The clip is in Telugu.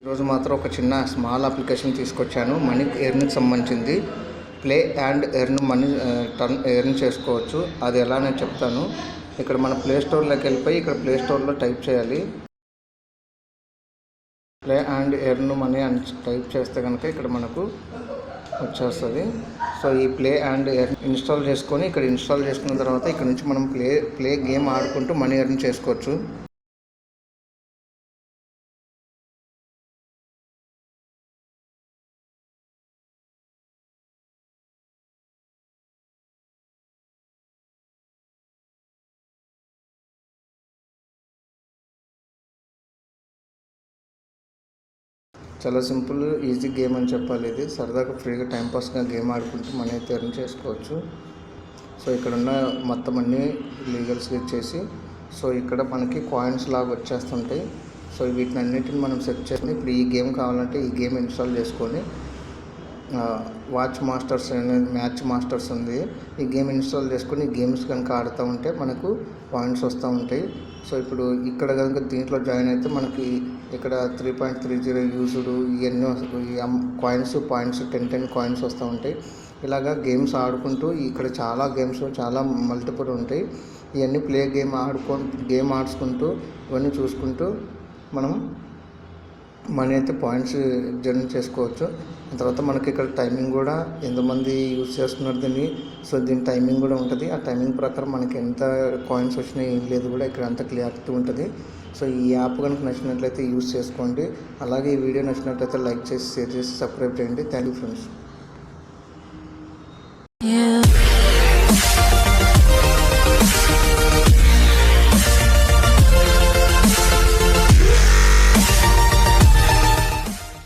ఈరోజు మాత్రం ఒక చిన్న స్మాల్ అప్లికేషన్ తీసుకొచ్చాను. మనీ ఎర్న్కి సంబంధించింది. Play and earn money earn చేసుకోవచ్చు. అది ఎలా నేను చెప్తాను. ఇక్కడ మన ప్లే స్టోర్లోకి వెళ్ళిపోయి ఇక్కడ ప్లే స్టోర్లో టైప్ చేయాలి. ప్లే అండ్ ఎర్న్ మనీ అని టైప్ చేస్తే కనుక ఇక్కడ మనకు వచ్చేస్తుంది. సో ఈ ప్లే అండ్ ఎర్న్ ఇన్స్టాల్ చేసుకొని ఇక్కడ ఇన్స్టాల్ చేసుకున్న తర్వాత ఇక్కడ నుంచి మనం ప్లే గేమ్ ఆడుకుంటూ మనీ ఎర్న్ చేసుకోవచ్చు. చాలా సింపుల్ ఈజీ గేమ్ అని చెప్పాలి. ఇది సరదాగా ఫ్రీగా టైంపాస్గా గేమ్ ఆడుకుంటూ మనీ అయితే ఎర్న్ చేసుకోవచ్చు. సో ఇక్కడ ఉన్న మొత్తం అన్నీ లీగల్స్గా ఇచ్చేసి సో ఇక్కడ మనకి కాయిన్స్ లాగా వచ్చేస్తుంటాయి. సో వీటిని అన్నిటిని మనం సెట్ చేసుకుని ఇప్పుడు ఈ గేమ్ కావాలంటే ఈ గేమ్ ఇన్స్టాల్ చేసుకొని వాచ్ మాస్టర్స్ అనేది మ్యాచ్ మాస్టర్స్ ఉంది. ఈ గేమ్ ఇన్స్టాల్ చేసుకొని ఈ గేమ్స్ కనుక ఆడుతూ ఉంటే మనకు పాయింట్స్ వస్తూ ఉంటాయి. సో ఇప్పుడు ఇక్కడ కనుక దీంట్లో జాయిన్ అయితే మనకి ఇక్కడ 3.30 యూజ్డ్ ఇవన్నీ పాయింట్స్ 10 కాయిన్స్ వస్తూ ఉంటాయి. ఇలాగా గేమ్స్ ఆడుకుంటూ ఇక్కడ చాలా గేమ్స్ చాలా మల్టిపుల్ ఉంటాయి. ఇవన్నీ గేమ్ ఆడుకుంటూ ఇవన్నీ చూసుకుంటూ మనం మనీ అయితే పాయింట్స్ జర్నీ చేసుకోవచ్చు. తర్వాత మనకి ఇక్కడ టైమింగ్ కూడా ఎంతమంది యూజ్ చేస్తున్నారు దీన్ని. సో దీని టైమింగ్ కూడా ఉంటుంది. ఆ టైమింగ్ ప్రకారం మనకి ఎంత కాయిన్స్ వచ్చినాయి ఏం లేదు కూడా ఇక్కడ అంత క్లియారిటీ ఉంటుంది. సో ఈ యాప్ కనుక నచ్చినట్లయితే యూజ్ చేసుకోండి. అలాగే ఈ వీడియో నచ్చినట్లయితే లైక్ చేసి షేర్ చేసి సబ్స్క్రైబ్ చేయండి. Thank you friends.